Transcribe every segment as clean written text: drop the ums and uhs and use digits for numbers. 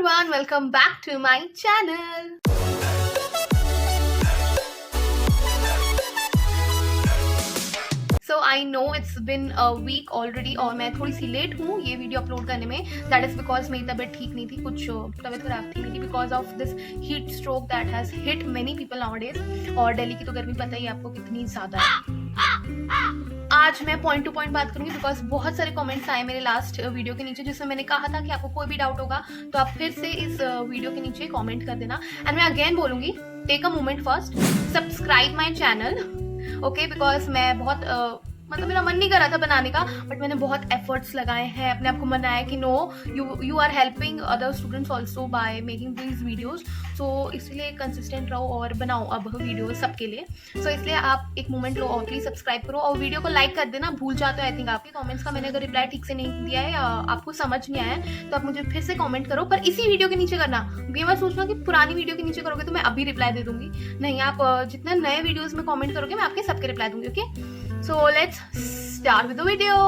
everyone, welcome back to my channel. So I know it's been a week already और मैं थोड़ी सी late हूँ ये वीडियो अपलोड करने में. That is because मेरी तबीयत ठीक नहीं थी, कुछ तबीयत खराब थी मेरी because of this heat stroke that has hit many people nowadays. और दिल्ली की तो गर्मी पता ही है आपको कितनी ज़्यादा है. आज मैं पॉइंट टू पॉइंट बात करूंगी बिकॉज बहुत सारे कमेंट्स आए मेरे लास्ट वीडियो के नीचे जिसमें मैंने कहा था कि आपको कोई भी डाउट होगा तो आप फिर से इस वीडियो के नीचे कमेंट कर देना. एंड मैं अगेन बोलूंगी, take a moment first, subscribe my channel, okay, because मैं बहुत मतलब मेरा मन नहीं कर रहा था बनाने का, बट मैंने बहुत एफर्ट्स लगाए हैं, अपने आप को मनाया कि know you are helping other students also by making this videos. So इसलिए कंसिस्टेंट रहो और बनाओ अब वीडियो सबके लिए. सो इसलिए आप एक मोमेंट लो और प्लीज सब्सक्राइब करो और वीडियो को लाइक कर देना. भूल जाते हो आई थिंक आपके कमेंट्स का मैंने अगर रिप्लाई ठीक से नहीं दिया है या आपको समझ नहीं आया है तो आप मुझे फिर से कमेंट करो, पर इसी वीडियो के नीचे करना. ये मत सोचना कि पुरानी वीडियो के नीचे करोगे तो मैं अभी रिप्लाई दे दूंगी. नहीं, आप जितने नए वीडियोज में कमेंट करोगे मैं आपके सबके रिप्लाई दूंगी. Okay, so let's start with the video.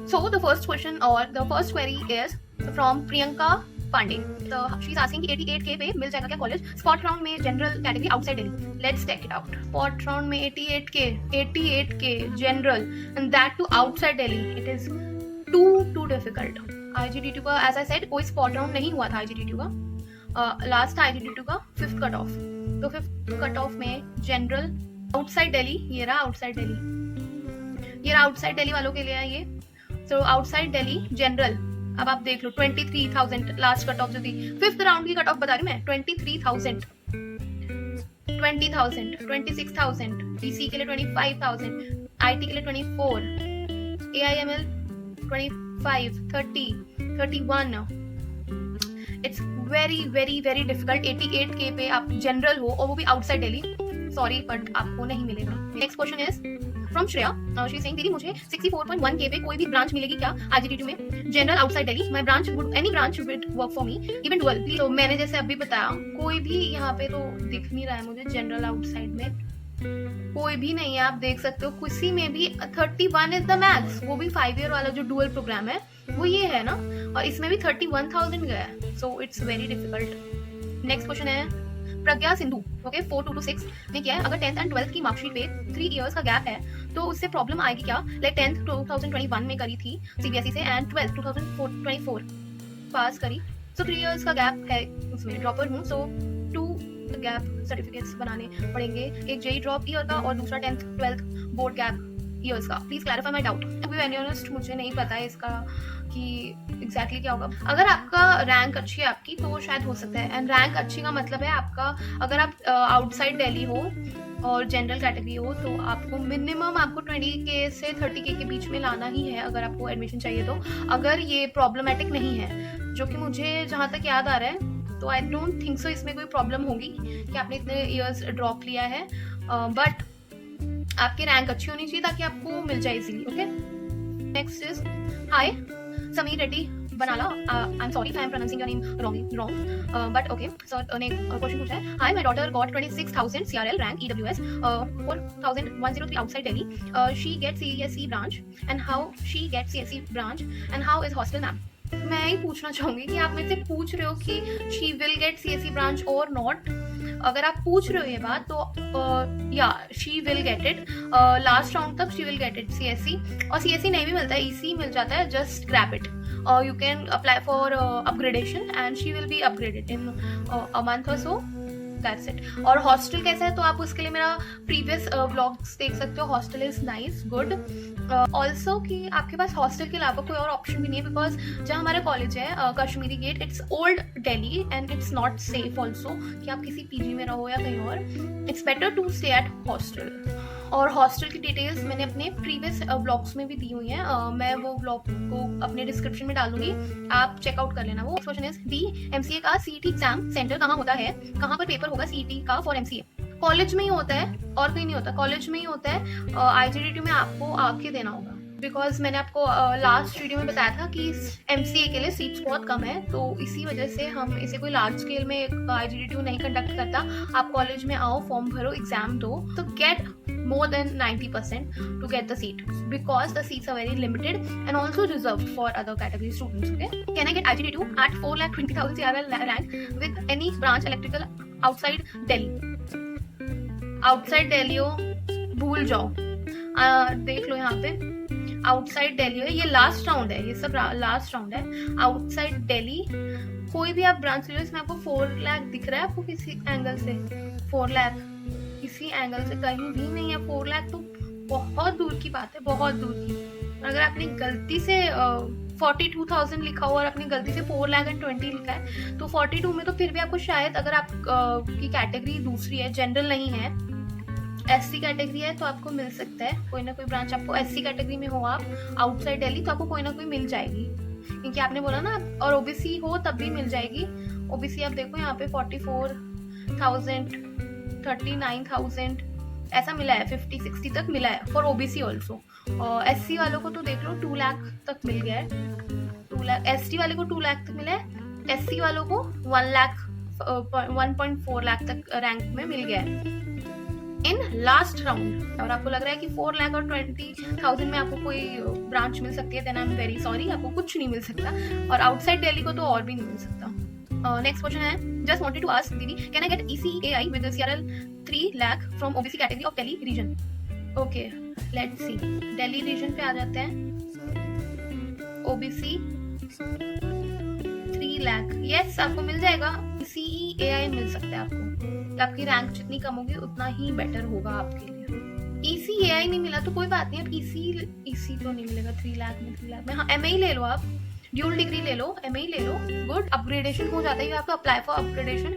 So the first question or the first query is from Priyanka Pandey. So she's asking कि 88K पे मिल जाएगा क्या कॉलेज स्पॉट राउंड में general category outside Delhi. Let's take it out. Spot round में 88K general and that too outside Delhi. It is too difficult. IGDTU का as I said कोई spot round नहीं हुआ था. IGDTU का लास्ट IGDTU का 5th cut off. तो 5th cut off में जनरल आउटसाइड दिल्ली, ये रहा आउटसाइड दिल्ली, ये आउटसाइड दिल्ली वालों के लिए है ये. सो आउटसाइड दिल्ली जनरल, अब आप देख लो 23,000 लास्ट कट ऑफ जो थी. 5th राउंड की कट ऑफ बता रही मैं, 23,000, 20,000, 26,000, PC के लिए 25,000, IT के लिए 24, AIML 25, 30, 31. It's very very very difficult. 88K पे आप जनरल हो और वो भी आउटसाइड दिल्ली. सॉरी बट आपको नहीं मिलेगा. Next question is from Shreya. She is saying दीदी मुझे 64.1K पे कोई भी ब्रांच मिलेगी क्या IGDTU में general outside Delhi. My branch would any branch would work for me even dual please. तो मैंने जैसे अभी बताया कोई भी यहाँ पे तो दिख नहीं रहा है मुझे जनरल आउटसाइड में, कोई भी नहीं है. आप देख सकते हो किसी में भी 31 इज द मैक्स. वो भी 5 ईयर वाला जो डुअल प्रोग्राम है वो ये है ना, और इसमें भी 31,000 गया है. So it's very difficult. Next question है प्रज्ञा सिंधु, ओके, 4226 ने किया है. अगर 10th एंड 12th की मार्कशीट पे 3 इयर्स का गैप है तो उससे प्रॉब्लम आएगी क्या? लाइक 10th 2021 में करी थी CBSE से एंड 12th 2024 पास करी. सो 3 इयर्स का गैप है, उसमें ड्रॉपर हूँ. सो 2 गैप सर्टिफिकेट्स बनाने पड़ेंगे, एक JEE ड्रॉप ईयर का और दूसरा 10th 12th board gap years का. Please clarify my doubt. To be very honest मुझे नहीं पता है इसका कि एग्जैक्टली क्या होगा. अगर आपका रैंक अच्छी है आपकी तो शायद हो सकता है. एंड रैंक अच्छी का मतलब है आपका अगर आप आउटसाइड दिल्ली हो और जनरल कैटेगरी हो तो आपको मिनिमम आपको 20K से 30K के बीच में लाना ही है अगर आपको एडमिशन चाहिए तो. अगर ये प्रॉब्लमेटिक नहीं है, जो कि मुझे जहाँ तक याद आ रहा है, तो आई डोंट थिंक सो इसमें कोई प्रॉब्लम होगी कि आपने इतने ईयर्स ड्रॉप लिया है. बट आपकी रैंक अच्छी होनी चाहिए ताकि आपको मिल जाए easily. Okay, next is hi Sameer Reddy Banala. I am sorry if I am pronouncing your name wrong but okay. So ने क्वेश्चन पूछा है. Hi my daughter got 26,000 CRL rank EWS 4,103 outside Delhi. She get CSE branch and how she get CSE branch and how is hostel ma'am. मैं ही पूछना चाहूंगी कि आप मेरे से पूछ रहे हो कि she will get CSE branch और नॉट. अगर आप पूछ रहे हो ये बात तो yeah she will get it. Last round तक she will get it CSE. और CSE नहीं भी मिलता है, EC मिल जाता है. Just grab it. You can apply for upgradation and she will be upgraded in a month और सो. That's it. और हॉस्टल कैसा है तो आप उसके लिए मेरा प्रीवियस व्लॉग्स देख सकते हो. Hostel is nice, good. Also कि आपके पास हॉस्टल के अलावा कोई और ऑप्शन भी नहीं है बिकॉज जहाँ हमारा कॉलेज है Kashmiri Gate, it's old Delhi and it's not safe also कि आप किसी PG में रहो या कहीं और. It's better to stay at hostel. और हॉस्टल की डिटेल्स मैंने अपने प्रीवियस ब्लॉग्स में भी दी हुई हैं. मैं वो ब्लॉग को अपने डिस्क्रिप्शन में डाल दूंगी, आप चेकआउट कर लेना वो. क्वेश्चन इज दी MCA का CET एग्जाम सेंटर कहाँ होता है, कहाँ पर पेपर होगा CET का फॉर MCA? कॉलेज में ही होता है और कहीं नहीं होता. कॉलेज में ही होता है. IGDTU में आपको आके देना होगा. बिकॉज मैंने आपको लास्ट वीडियो में बताया था कि MCA के लिए सीट्स बहुत कम है, तो इसी वजह से हम इसे कोई लार्ज स्केल में IGDTU नहीं कंडक्ट करता। आप कॉलेज में आओ, फॉर्म भरो, एग्जाम दो, तो gate more than 90% to get the seat, because the seats are very limited and also reserved for other category students. Okay, can I get IGDTU at 4,20,000 CRL rank with any branch electrical outside Delhi? Outside Delhi हो, भूल जाओ। देख लो यहाँ पे outside Delhi है, ये last round है, ये सब लास्ट राउंड है। आउटसाइड दिल्ली कोई भी आप ब्रांच ले लो, इसमें आपको 4 लाख दिख रहा है आपको किसी एंगल से? 4 लाख किसी एंगल से कहीं भी नहीं है। 4 लाख तो बहुत दूर की बात है, बहुत दूर की। अगर आपने गलती से 42,000 लिखा हो और अपनी गलती से 4,20,000 लिखा है, तो 42 में तो फिर भी आपको शायद, अगर आप की कैटेगरी दूसरी है, जनरल नहीं है, SC कैटेगरी है, तो आपको मिल सकता है कोई ना कोई ब्रांच। आपको SC कैटेगरी में हो आप आउटसाइड दिल्ली, तो आपको कोई ना कोई मिल जाएगी, क्योंकि आपने बोला ना। और OBC हो तब भी मिल जाएगी। OBC आप देखो यहाँ पे 44,000, 39,000 ऐसा मिला है, 50-60 तक मिला है फॉर OBC ऑल्सो। और SC वालों को तो देख लो 2 लाख तक मिल गया है, 2 लाख। ST वाले को 2 लाख तक मिला है, SC वालों को 1 लाख 1.4 लाख तक रैंक में मिल गया है इन लास्ट राउंड। और आपको लग रहा है कि 4 लाख और 20,000 में आपको कोई ब्रांच मिल सकती है, then I am very sorry, आपको कुछ नहीं मिल सकता। और आउटसाइड दिल्ली को तो और भी नहीं मिल सकता। नेक्स्ट क्वेश्चन है, जस्ट वांटेड टू आस्क दीदी, can I get ECAI with CRL 3 lakh from OBC category of Delhi region? Okay, let's see, Delhi region पे आ जाते हैं। OBC 3 लाख, यस आपको मिल जाएगा। ECAI मिल सकता है आपको, आपकी रैंक जितनी कम होगी उतना ही बेटर होगा आपके लिए। ECAI नहीं मिला तो कोई बात नहीं, अब EC तो नहीं मिलेगा 3 लाख में। हाँ, MA ले लो आप, ड्यूल डिग्री ले लो, MA ले लो, गुड। अपग्रेडेशन हो जाता है, you have to apply for upgradation,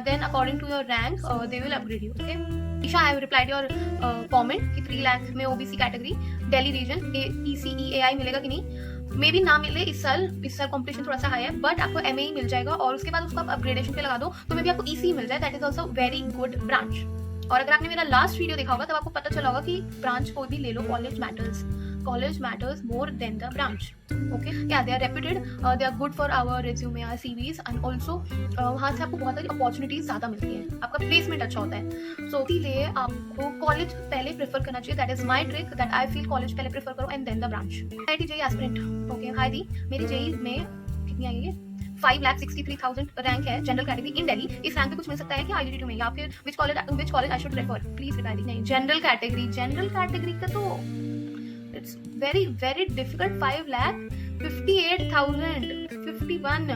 then according to your rank they will upgrade you. Okay Isha, I have replied your comment कि 3 लाख में OBC category Delhi region ECAI मिलेगा कि नहीं। मे भी ना मिले इस साल कंपटीशन थोड़ा सा हाई है, बट आपको MA ही मिल जाएगा, और उसके बाद उसको आप अपग्रेडेशन पे लगा दो तो मे भी आपको EC मिल जाए। That is also very good branch. और अगर आपने मेरा लास्ट वीडियो देखा होगा तब आपको पता चला होगा कि ब्रांच कोई भी ले लो, college matters more than the branch. Okay, yeah they are reputed, they are good for our resume, our CVs, and also वहाँ से आपको बहुत सारी अपॉर्चुनिटीज ज़्यादा मिलती है, आपका प्लेसमेंट अच्छा होता है। सो इसीलिए आपको कॉलेज पहले प्रेफर करना चाहिए। That is my trick, that I feel college पहले प्रेफर करो and then the branch. IIT JEE aspirant, okay hi दी, मेरी JEE में कितनी आई है? 5,63,000 रैंक है, जनरल कैटेगरी इन दिल्ली। इस रैंक पे कुछ मिल सकता है कि IGDTU में, या फिर which college I should refer? Please reply दी। नहीं, जनरल कैटेगरी का तो इट्स वेरी वेरी डिफिकल्ट। 5,58,000, 51,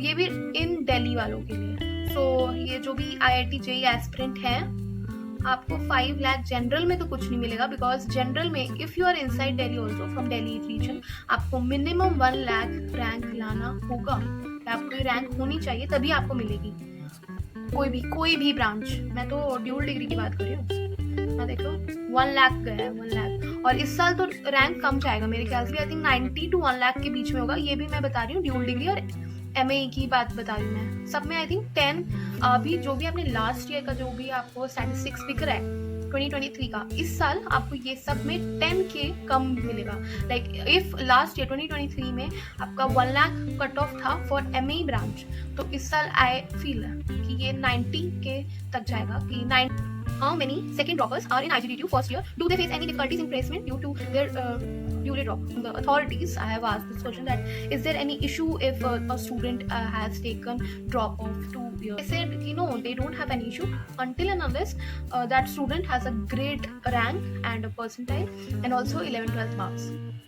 ये भी इन दिल्ली वालों के लिए। सो ये जो भी IIT JEE एस्पिरेंट है, आपको 5 लाख जनरल में तो कुछ नहीं मिलेगा, बिकॉज जनरल में if you are inside Delhi also from Delhi region, आपको मिनिमम 1 लाख रैंक लाना होगा। आपको रैंक होनी चाहिए तभी आपको मिलेगी कोई भी ब्रांच। मैं तो ड्यूल डिग्री की बात कर रही हूँ। मैं देख लो 1 लाख गया है, 1 लाख। और इस साल तो रैंक कम जाएगा मेरे ख्याल से, आई थिंक 90 to 1 लाख के बीच में होगा। ये भी मैं बता रही हूँ ड्यूल डिग्री और MA की बात बता रही हूँ मैं। सब में आई थिंक 10, अभी जो भी आपने लास्ट ईयर का जो भी आपको स्टैटिस्टिक्स दिख रहा है 2023 का, इस साल आपको ये सब में 10K कम मिलेगा। लाइक इफ लास्ट ईयर 2023 में आपका 1 लाख कट ऑफ था फॉर MA ब्रांच, तो इस साल आई फील कि ये 90K तक जाएगा। कि 9 How many second droppers are in IGDTU first year? Do they face any difficulties in placement due to their due drop? The authorities, I have asked this question, that is there any issue if a student has taken drop of 2 years? They said, no, they don't have any issue until and unless that student has a great rank and a percentile, and also 11-12 marks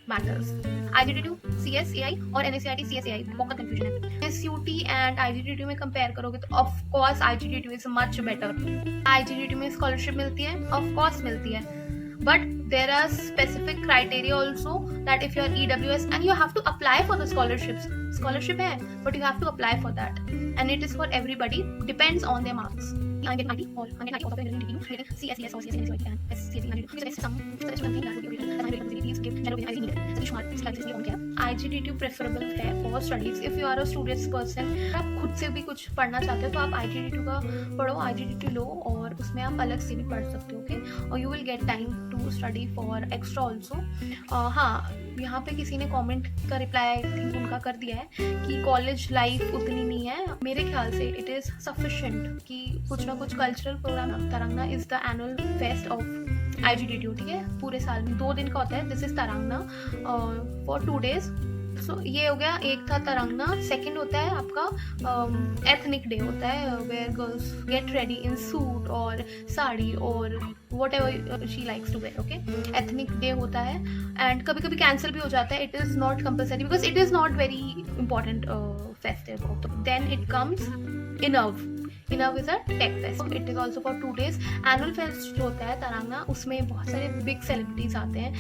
matters. IGDTU CSAI और NSCIT CSAI बहुत confusion है। SUT and IGDTU में compare करोगे तो of course IGDTU is much better. IGDTU में scholarship मिलती है, of course मिलती है, but there are specific criteria also that if you are EWS and you have to apply for the scholarship है, but you have to apply for that, and it is for everybody, depends on their marks. I get 90 or 190 also in CSES or CSNSCIT and SCAT. Some such one thing that would be written, and I will please give general IC needed. IGDTU preferable है for studies if you are a students person. आप खुद से भी कुछ पढ़ना चाहते हो तो आप IGDTU का पढ़ो, IGDTU लो और उसमें आप अलग से भी पढ़ सकते हो, ओके, और you will get time to study for extra also. हाँ, यहाँ पे किसी ने कमेंट का रिप्लाई आई थिंक उनका कर दिया है कि कॉलेज लाइफ उतनी नहीं है। मेरे ख्याल से इट इज़ सफिशिएंट कि कुछ ना कुछ cultural program. Taarangana is the annual fest of IGDTU, ठीक है, पूरे साल में 2 दिन का होता है। This is Taarangana for 2 days। So ये हो गया, एक था तरंगना। सेकंड होता है आपका एथनिक डे होता है, where girls get ready in suit और साड़ी और whatever she likes to wear, okay. Ethnic day होता है एंड कभी कभी कैंसिल भी हो जाता है। It is not compulsory because it is not very important festive. Then it comes Innerve is a tech fest. It is also for 2 days। Annual fest जो होता है तरंगना, उसमें बहुत सारे बिग सेलिब्रिटीज आते हैं।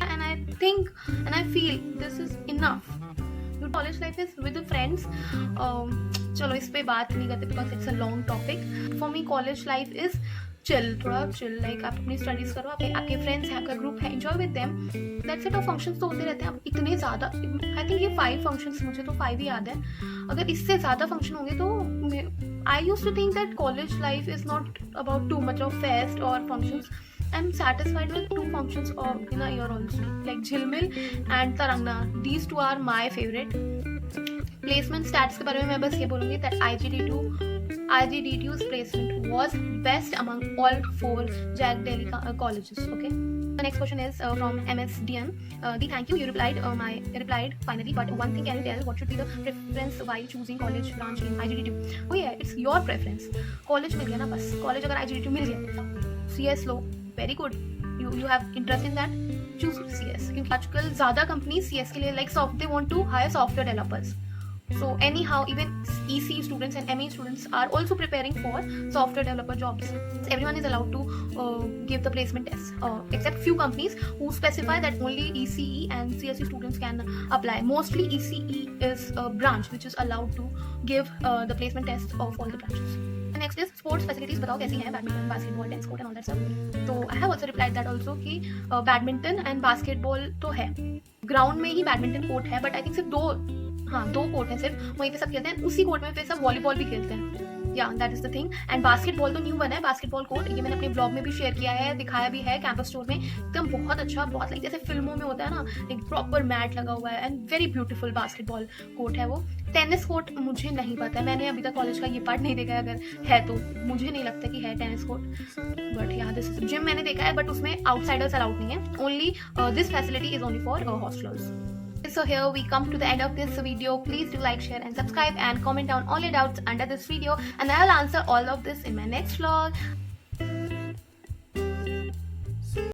And I think and I feel this is enough. Your college life is with the friends. चलो इस पे बात नहीं करते because it's a long topic. For me college life is chill, थोड़ा chill, like आप अपनी स्टडीज करो, आपके फ्रेंड्स हैं, आपका ग्रुप है, enjoy with them. That's it। और फंक्शंस तो होते रहते हैं। अब इतने ज़्यादा, I think ये 5 फंक्शंस, मुझे तो 5 ही याद है। अगर इससे ज़्यादा फंक्शन होंगे तो I used to think that college life is not about too much of fest or functions. I'm satisfied with 2 functions in a year also, like Jhilmil and Tarangna. These 2 are my favorite. Placement stats के बारे में मैं बस ये बोलूँगी that IGDTU's placement was best among all 4 Jack Delhi colleges. Okay. The next question is from MSDN. Thank you. You replied finally. But one thing, can you tell what should be the preference while choosing college branch in IGDTU? Oh yeah, it's your preference. College मिल गया ना बस. College अगर IGDTU मिल गया, CS low, very good. You have interest in that, choose CS. क्योंकि आजकल ज़्यादा companies CS के लिए like they want to hire software developers. So anyhow, even EC students and ME students are also preparing for software developer jobs. Everyone is allowed to give the placement test, except few companies who specify that only ECE and CSE students can apply. Mostly ECE is a branch which is allowed to give the placement test of all the branches. Next is sports facilities. बताओ कैसी हैं, badminton, basketball, tennis court and all that सब। तो I have also replied that also कि badminton and basketball तो है, ground में ही badminton court है, बट आई थिंक सिर्फ 2 कोर्ट हैं सिर्फ, वहीं पे सब खेलते हैं। उसी कोर्ट में फिर सब वॉलीबॉल भी खेलते हैं। या that is the thing. And basketball तो न्यू बना है, बास्केटबॉल कोर्ट, ये मैंने अपने ब्लॉग में भी शेयर किया है, दिखाया भी है कैंपस स्टोर में। एकदम बहुत अच्छा, बहुत लाइक जैसे फिल्मों में होता है ना, एक प्रॉपर मैट लगा हुआ है and very beautiful basketball court है वो। टेनिस कोर्ट मुझे नहीं पता है, मैंने अभी तक कॉलेज का ये पार्ट नहीं देखा है, अगर है तो मुझे नहीं लगता कि है टेनिस कोर्ट। बट यहाँ दिस जिम मैंने देखा है, बट उसमें आउटसाइडर्स अलाउड नहीं है, only this facility is only for hostellers. So here we come to the end of this video. Please do like, share and subscribe and comment down all your doubts under this video, and I'll answer all of this in my next vlog.